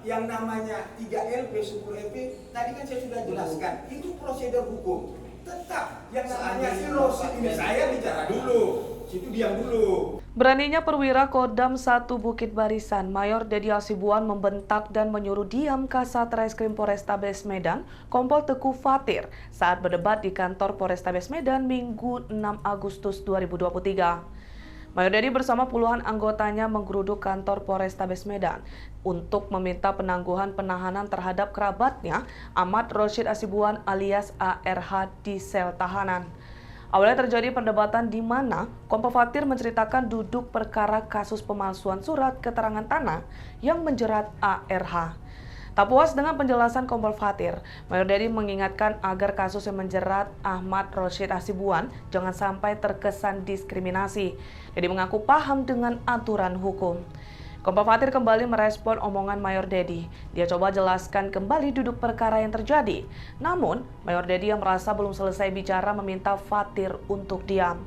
yang namanya 3LP, 10LP, tadi kan saya sudah jelaskan, itu prosedur hukum. Tetap yang namanya si Rosid ini, saya bicara dulu, situ diam dulu. Beraninya perwira Kodam 1 Bukit Barisan, Mayor Dedi Hasibuan membentak dan menyuruh diam Kasat Reskrim Polrestabes Medan, Kompol Teguh Fatir, saat berdebat di kantor Polrestabes Medan Minggu 6 Agustus 2023. Mayor Dedi bersama puluhan anggotanya menggeruduk kantor Polrestabes Medan untuk meminta penangguhan penahanan terhadap kerabatnya Ahmad Rosyid Hasibuan alias ARH di sel tahanan. Awalnya terjadi perdebatan di mana Kompol Fatir menceritakan duduk perkara kasus pemalsuan surat keterangan tanah yang menjerat ARH. Tak puas dengan penjelasan Kompol Fatir, Mayor Dedi mengingatkan agar kasus yang menjerat Ahmad Rosyid Hasibuan jangan sampai terkesan diskriminasi. Dedi mengaku paham dengan aturan hukum. Kompol Fatir kembali merespon omongan Mayor Dedi. Dia coba jelaskan kembali duduk perkara yang terjadi. Namun, Mayor Dedi yang merasa belum selesai bicara meminta Fatir untuk diam.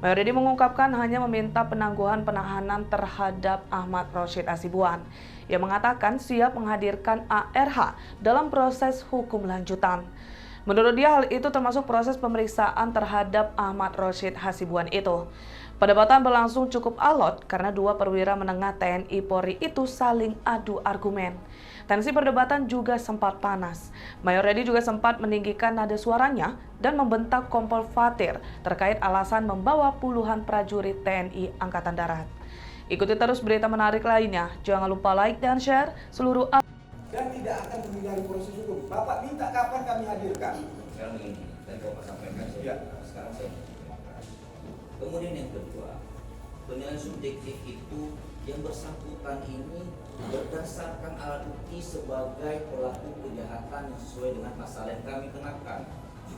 Mayor Dedi mengungkapkan hanya meminta penangguhan penahanan terhadap Ahmad Rosyid Hasibuan. Ia mengatakan siap menghadirkan ARH dalam proses hukum lanjutan. Menurut dia hal itu termasuk proses pemeriksaan terhadap Ahmad Rosyid Hasibuan itu. Perdebatan berlangsung cukup alot karena dua perwira menengah TNI Polri itu saling adu argumen. Tensi perdebatan juga sempat panas. Mayor Dedi juga sempat meninggikan nada suaranya dan membentak Kompol Fatir terkait alasan membawa puluhan prajurit TNI Angkatan Darat. Ikuti terus berita menarik lainnya. Jangan lupa like dan share seluruh dan tidak akan menghindari proses hukum. Bapak minta kapan kami hadirkan? Sekarang ini, dan Bapak sampaikan saya, sekarang saya. Kemudian yang kedua, penilaian subjektif itu yang bersangkutan ini berdasarkan alat bukti sebagai pelaku kejahatan yang sesuai dengan pasal yang kami kenakan.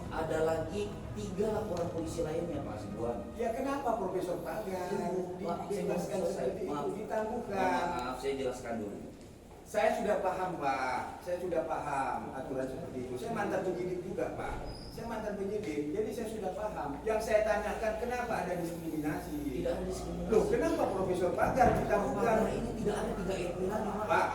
Ada lagi 3 laporan polisi lainnya, Pak Hasibuan. Ya kenapa Profesor Pagar dibebaskan seperti itu, ditangguhkan? Maaf, saya jelaskan dulu. Saya sudah paham Pak, saya sudah paham aturan seperti itu. Saya mantan penyidik juga Pak, saya mantan penyidik, jadi saya sudah paham. Yang saya tanyakan kenapa ada diskriminasi? Tidak ada diskriminasi. Loh kenapa Profesor Pagar ditangguhkan? Ini tidak ada 3LP lagi, Pak.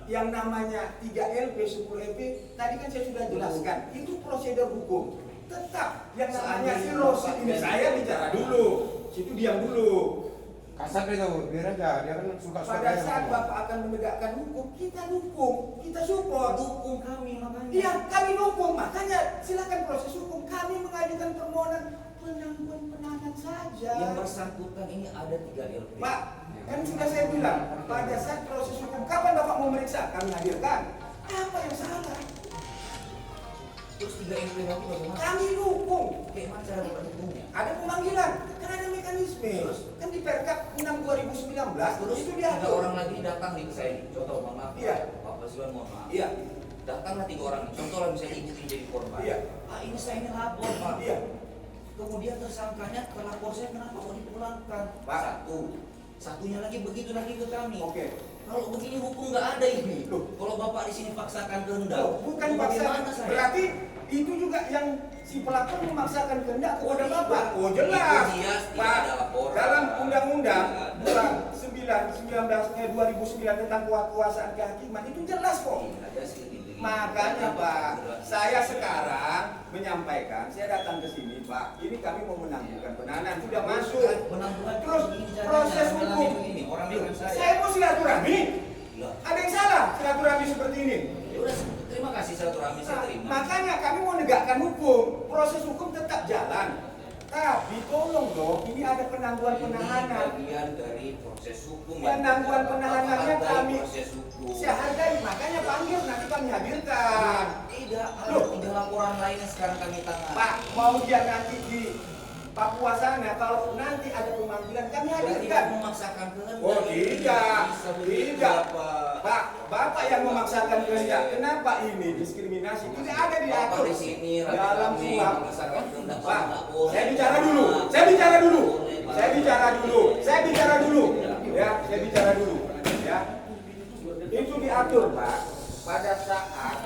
Yang namanya 3LP, 10LP, tadi kan saya sudah jelaskan, itu prosedur hukum. Tetap yang namanya si Rosid ini, saya bicara dulu, situ diam dulu. Kasar itu, biar aja, dia kan suka-suka. Pada saat Bapak akan menegakkan hukum, kita dukung, kita support. Dukung kami makanya. Iya, kami dukung, makanya silakan proses hukum. Kami mengajukan permohonan penangguhan penahanan saja. Yang bersangkutan ini ada 3LP. Pak, kan sudah saya bilang, pada saat proses hukum, kapan Bapak mau meriksa? Kami hadirkan. Apa yang salah? Terus 3LP lagi bagaimana? Kami dukung. Bagaimana cara mendukungnya? Ada pemanggilan, kan ada mekanisme. Terus? Kan di Perkap 6 2019, Terus itu 3 diatur. orang lagi datang nih ke saya. Contoh, mohon maaf. Iya. Pak Hasibuan, mohon maaf. Iya, Datanglah 3 orang nih. Contoh lah misalnya ibu ini jadi korban. Iya. Pak, ini saya ini lapor, Pak. iya. Kemudian tersangkanya pelapor saya kenapa mau dipulangkan? Pak. Satunya lagi begitu lagi ke kami. Oke. Kalau begini hukum nggak ada ini. Loh. Kalau Bapak di sini paksakan kehendak. Oh, bukan bagaimana paksa, saya? berarti itu juga yang si pelapor memaksakan kehendak kepada Oh, Bapak. iya. Oh jelas, Itu jelas, tidak Pak. ada laporan. Dalam Undang-Undang Tidak ada. 2009 tentang kekuasaan kehakiman itu jelas kok. Tidak ada seperti itu. Makanya Pak, saya sekarang menyampaikan, saya datang ke sini Pak, ini kami mau menangguhkan penahanan, sudah masuk. Penangguhan Terus begini caranya, proses malam hukum. minggu ini, orang dengan saya. Saya mau silaturahmi. Loh. Ada yang salah silaturahmi seperti ini? Ya udah, terima kasih silaturahmi saya Nah, terima. makanya kami mau negakkan hukum, proses hukum tetap jalan. Tapi tolong dong, ini ada penangguhan penahanan. Ini bagian dari proses hukum. Penangguhan penahanannya Bapak kami hargai proses hukum. saya hargai, makanya panggil nanti kami hadirkan. Tidak, ada Loh. 3 laporan lain yang sekarang kami tangani. Pak, mau dia nanti di Papua sana, kalau nanti ada pemanggilan kami Berarti hadirkan. kamu memaksakan kehendak. Oh tidak, Bisa begitu, tidak. Bapak. Pak, Bapak yang memaksakan kehendak. Kenapa ini diskriminasi? Tidak ada Bapak diatur di sini dalam rame-rame suap. memaksakan kehendak. Pak, Nggak boleh. saya bicara dulu. Saya bicara dulu. Boleh, Pak. Saya bicara dulu. Saya bicara dulu. Ya, saya bicara dulu. Ya, itu diatur Pak. Pada saat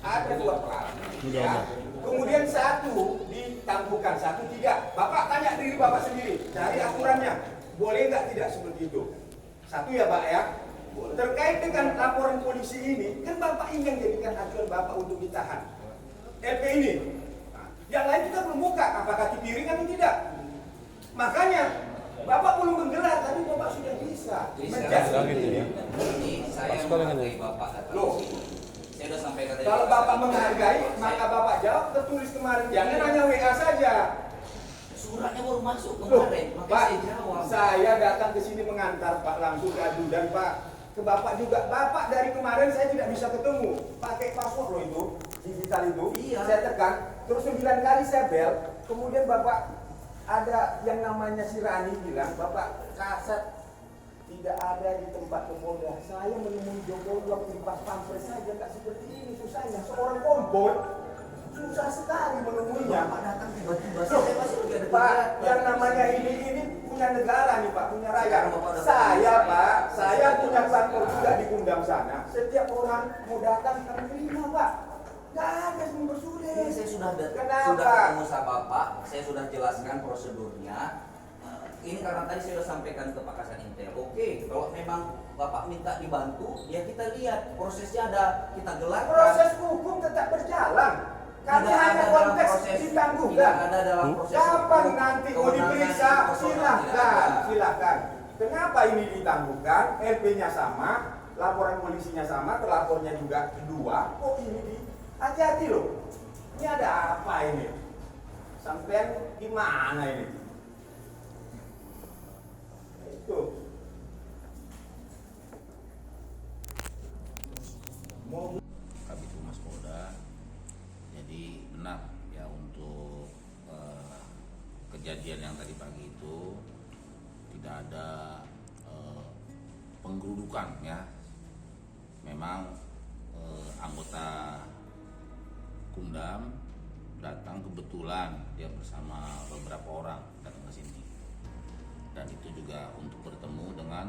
ada 2 pelaku. Ya. Kemudian 1 ditangguhkan, 1 tidak. Bapak tanya diri Bapak sendiri, cari aturannya. Boleh nggak tidak seperti itu? 1 ya Pak ya. Terkait dengan laporan polisi ini, kan Bapak ingin jadikan acuan Bapak untuk ditahan. LP ini. Nah, yang lain kita belum buka, apakah piring atau tidak. Makanya, Bapak belum menggelar, tapi Bapak sudah bisa. Ini saya menghargai Bapak datang Loh. ke sini. Saya sudah sampaikan tadi. Kalau Bapak menghargai, maka Bapak jawab tertulis kemarin. Jangan hanya WA saja. Suratnya baru masuk Loh, kemarin, makanya Pak, saya jawab. saya datang ke sini mengantar Pak langsung ke Adu dan Pak ke Bapak juga. Bapak dari kemarin saya tidak bisa ketemu. Pakai password loh itu, digital itu. Iya. Saya tekan, terus 9 kali saya bel. Kemudian Bapak ada yang namanya si Rani bilang, Bapak kasat tidak ada di tempat Polda. Saya menemui Jokowi waktu di pas pampres saja nggak seperti ini susahnya. Seorang kompol susah sekali menemuinya. Bapak datang tiba-tiba. Loh, Saya masih lagi ada Pak, kegiatan. yang namanya ini punya negara nih Pak, punya rakyat. Sekarang Bapak datang Saya ke sini. Pak, saya punya kantor juga di Gundam sana. Setiap orang mau datang kami terima Pak. Gak ada yang bersulit. Ini saya sudah Kenapa? sudah ketemu sama Bapak, saya sudah jelaskan prosedurnya. Ini karena tadi saya sudah sampaikan ke Pak Kasat Intel. Oke, kalau memang Bapak minta dibantu, ya kita lihat prosesnya ada, kita gelarkan. Proses hukum tetap berjalan. Kami Tidak hanya ada dalam konteks proses- ditangguhkan. Tidak ada dalam proses Kapan hukum, nanti mau kewenangan diperiksa? itu kosongan, tidak Silahkan, ada. silahkan. Kenapa ini ditangguhkan? LP-nya sama, laporan polisinya sama, terlapornya juga kedua. Kok ini di hati-hati loh. Ini ada apa ini? Sampean gimana ini? Itu. Mau Kabid Humas Polda. Jadi benar ya untuk kejadian yang tadi pagi itu tidak ada penggerudukan ya. Memang anggota Kumdam datang kebetulan dia bersama beberapa orang datang ke sini. Dan itu juga untuk bertemu dengan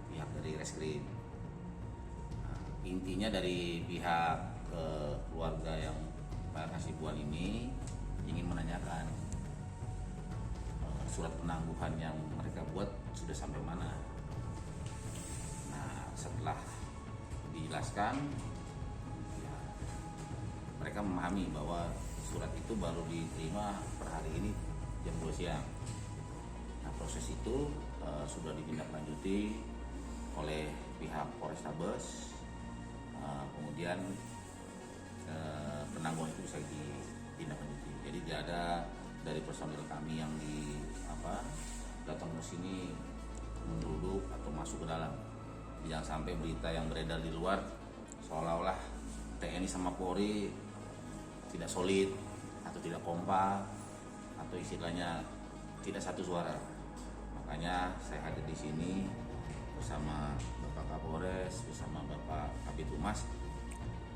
pihak dari reskrim. Nah, intinya dari pihak keluarga yang Pak Hasibuan ini ingin menanyakan surat penangguhan yang mereka buat sudah sampai mana. Nah, setelah dijelaskan, ya, mereka memahami bahwa surat itu baru diterima per hari ini jam 2 siang. Nah, proses itu sudah ditindaklanjuti oleh pihak Polrestabes, kemudian penangguhan itu bisa ditindaklanjuti. Jadi tidak ada dari personil kami yang datang ke sini menduduk atau masuk ke dalam. Jangan sampai berita yang beredar di luar seolah-olah TNI sama Polri tidak solid atau tidak kompak atau istilahnya tidak satu suara. Makanya saya hadir di sini bersama Bapak Kapolres, bersama Bapak Kabid Humas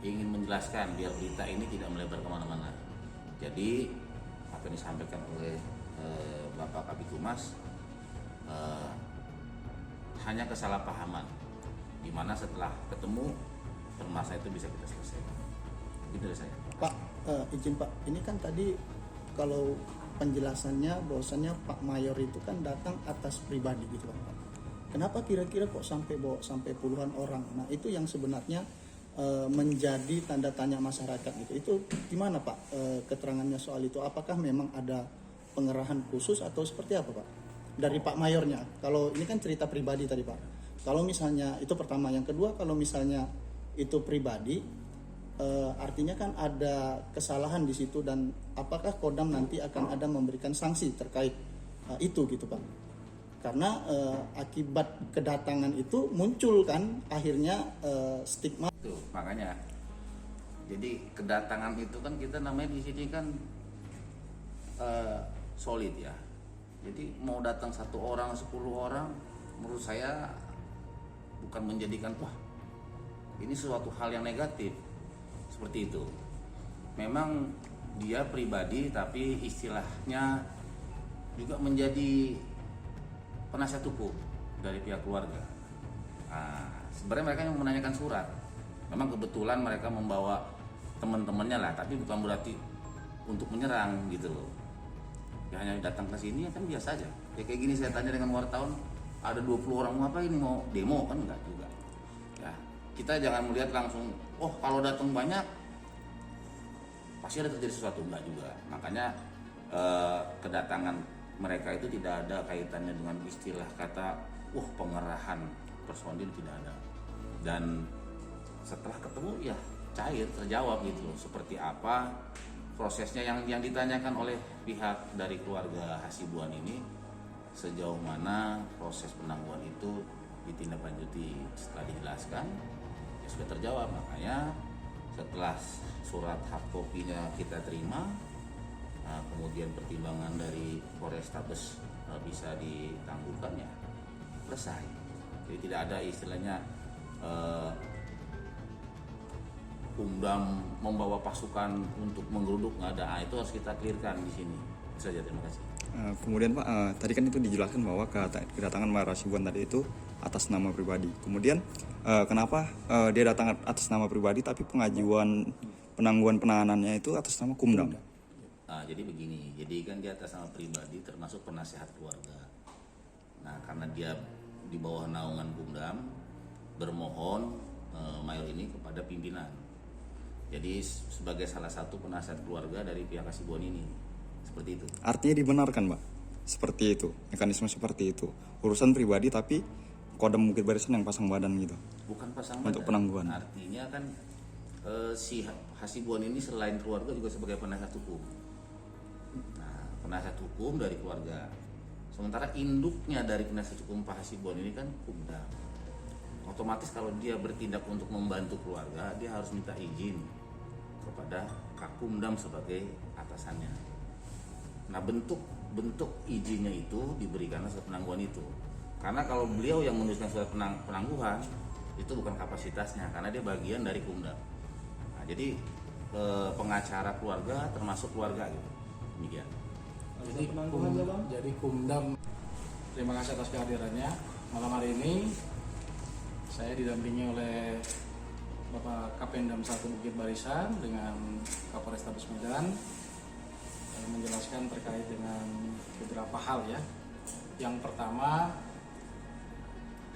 ingin menjelaskan biar berita ini tidak melebar kemana-mana. Jadi apa yang disampaikan oleh Bapak Kabid Humas hanya kesalahpahaman, di mana setelah ketemu permasalahan itu bisa kita selesaikan. Itu dari saya. Pak, izin Pak, ini kan tadi kalau penjelasannya bahwasannya Pak Mayor itu kan datang atas pribadi gitu Pak. Kenapa kira-kira kok sampai bawa sampai puluhan orang? Nah itu yang sebenarnya menjadi tanda tanya masyarakat gitu. Itu gimana Pak keterangannya soal itu? Apakah memang ada pengerahan khusus atau seperti apa Pak? Dari Pak Mayornya. Kalau ini kan cerita pribadi tadi Pak. Kalau misalnya itu pertama, yang kedua kalau misalnya itu pribadi, artinya kan ada kesalahan di situ dan apakah Kodam nanti akan ada memberikan sanksi terkait itu gitu Pak? Karena akibat kedatangan itu muncul kan akhirnya stigma. Tuh, makanya. Jadi kedatangan itu kan kita namanya di sini kan solid ya. Jadi mau datang 1 orang, 10 orang, menurut saya bukan menjadikan wah ini suatu hal yang negatif seperti itu. Memang dia pribadi tapi istilahnya juga menjadi penasihat hukum dari pihak keluarga. Nah, sebenarnya mereka yang menanyakan surat. Memang kebetulan mereka membawa teman-temannya lah, tapi bukan berarti untuk menyerang gitu loh. Ya hanya datang ke sini ya kan biasa aja. Ya kayak gini saya tanya dengan wartawan, ada 20 orang mau apa ini, mau demo kan, enggak juga. Ya, kita jangan melihat langsung, oh kalau datang banyak pasti ada terjadi sesuatu, enggak juga. Makanya kedatangan mereka itu tidak ada kaitannya dengan istilah kata pengerahan personil, tidak ada. Dan setelah ketemu ya cair, terjawab gitu loh, seperti apa prosesnya yang ditanyakan oleh pihak dari keluarga Hasibuan ini, sejauh mana proses penangguhan itu ditindaklanjuti. Setelah dijelaskan ya sudah terjawab. Makanya setelah surat hard copy-nya kita terima, kemudian pertimbangan dari Polrestabes bisa ditangguhkan, ya selesai. Jadi tidak ada istilahnya Kumdam membawa pasukan untuk menggeruduk, nggak ada. Itu harus kita clearkan di sini. Itu saja, terima kasih. Kemudian Pak, tadi kan itu dijelaskan bahwa kedatangan Mayor Hasibuan tadi itu atas nama pribadi. Kemudian kenapa dia datang atas nama pribadi tapi pengajuan penangguhan penahanannya itu atas nama Kumdam? Nah, jadi begini, jadi kan dia atas nama pribadi termasuk penasehat keluarga. Nah, karena dia di bawah naungan Kumdam, bermohon Mayor ini kepada pimpinan. Jadi sebagai salah satu penasehat keluarga dari pihak Hasibuan ini, seperti itu. Artinya dibenarkan, Pak? Seperti itu, mekanisme seperti itu. Urusan pribadi tapi Kodam Bukit Barisan yang pasang badan gitu. Bukan pasang untuk badan. penangguhan. Artinya kan si Hasibuan ini selain keluarga juga sebagai penasihat hukum. Nah, penasihat hukum dari keluarga. Sementara induknya dari penasihat hukum Pak Hasibuan ini kan Kumdam. Otomatis kalau dia bertindak untuk membantu keluarga, dia harus minta izin kepada Kakumdam sebagai atasannya. Nah, bentuk izinnya itu diberikan surat penangguhan itu. Karena kalau beliau yang menuliskan surat penangguhan, itu bukan kapasitasnya, karena dia bagian dari Kumdam. Nah, jadi pengacara keluarga termasuk keluarga gitu. Demikian. Jadi Kumdam, terima kasih atas kehadirannya malam hari ini. Saya didampingi oleh Bapak Kapendam 1 Bukit Barisan dengan Kapolrestabes Medan menjelaskan terkait dengan beberapa hal ya. Yang pertama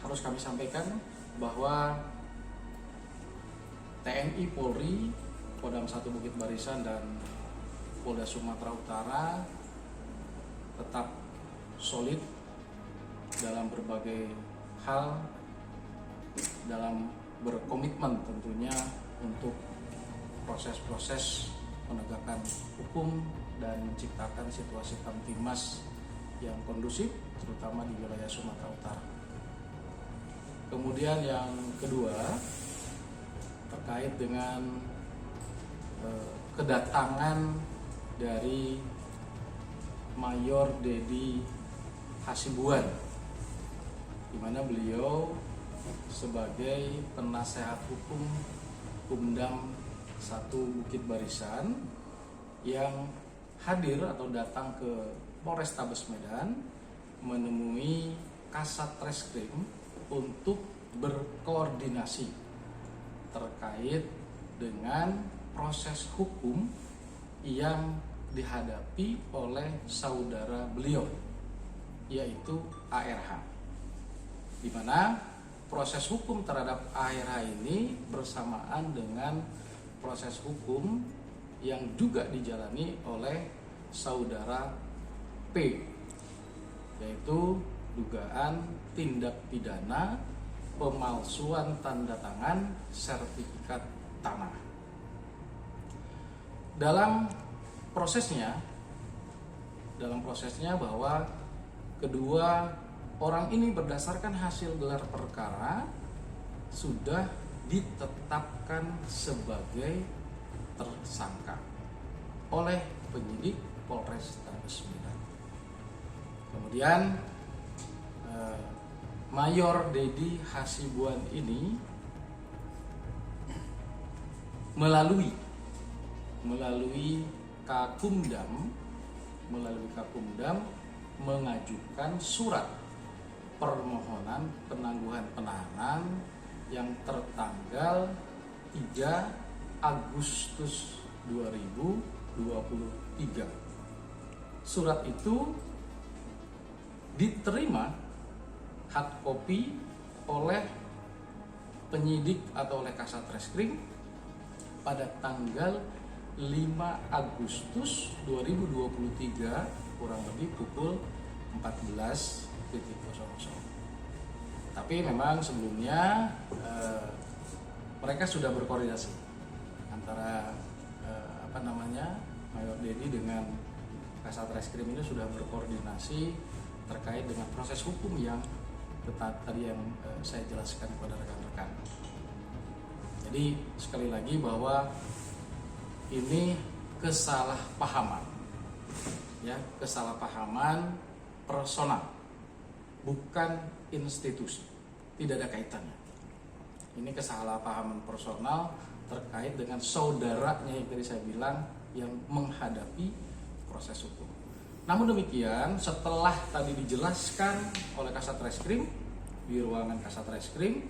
harus kami sampaikan bahwa TNI Polri, Kodam 1 Bukit Barisan dan Polda Sumatera Utara tetap solid dalam berbagai hal, dalam berkomitmen tentunya untuk proses-proses penegakan hukum dan menciptakan situasi kamtimas yang kondusif terutama di wilayah Sumatera Utara. Kemudian yang kedua terkait dengan kedatangan dari Mayor Dedi Hasibuan, di mana beliau sebagai penasehat hukum Kumdam 1 Bukit Barisan yang hadir atau datang ke Polrestabes Medan menemui Kasat Reskrim untuk berkoordinasi terkait dengan proses hukum yang dihadapi oleh saudara beliau, yaitu ARH, di mana proses hukum terhadap ARH ini bersamaan dengan proses hukum yang juga dijalani oleh saudara P, yaitu dugaan tindak pidana pemalsuan tanda tangan sertifikat tanah. Dalam prosesnya bahwa kedua orang ini berdasarkan hasil gelar perkara sudah ditetapkan sebagai tersangka oleh penyidik Polrestabes Medan. Kemudian Mayor Dedi Hasibuan ini melalui Kakumdam mengajukan surat permohonan penangguhan penahanan yang tertanggal 3 Agustus 2023. Surat itu diterima hard copy oleh penyidik atau oleh Kasat Reskrim pada tanggal 5 Agustus 2023 kurang lebih pukul 14.00. Tapi memang sebelumnya mereka sudah berkoordinasi antara Mayor Dedi dengan Kasat Reskrim ini sudah berkoordinasi terkait dengan proses hukum yang tadi yang saya jelaskan kepada rekan-rekan. Jadi sekali lagi bahwa ini kesalahpahaman, ya, kesalahpahaman personal, bukan institusi, tidak ada kaitannya. Ini kesalahpahaman personal terkait dengan saudaranya yang tadi saya bilang yang menghadapi proses hukum. Namun demikian, setelah tadi dijelaskan oleh Kasat Reskrim di ruangan Kasat Reskrim,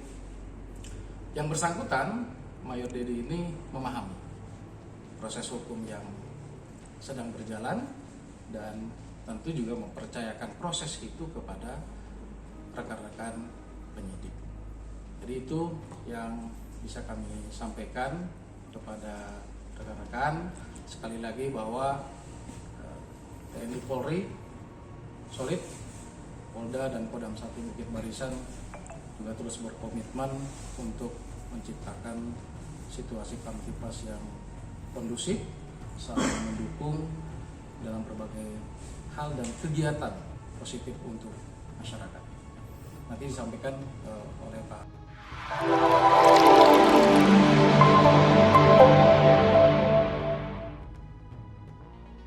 yang bersangkutan Mayor Dedi ini memahami proses hukum yang sedang berjalan dan tentu juga mempercayakan proses itu kepada rekan-rekan penyidik. Jadi itu yang bisa kami sampaikan kepada rekan-rekan. Sekali lagi bahwa TNI Polri solid, Polda dan Kodam 1 Bukit Barisan juga terus berkomitmen untuk menciptakan situasi kamtipmas yang kondusif, saling mendukung dalam berbagai hal dan kegiatan positif untuk masyarakat. Nanti disampaikan oleh Pak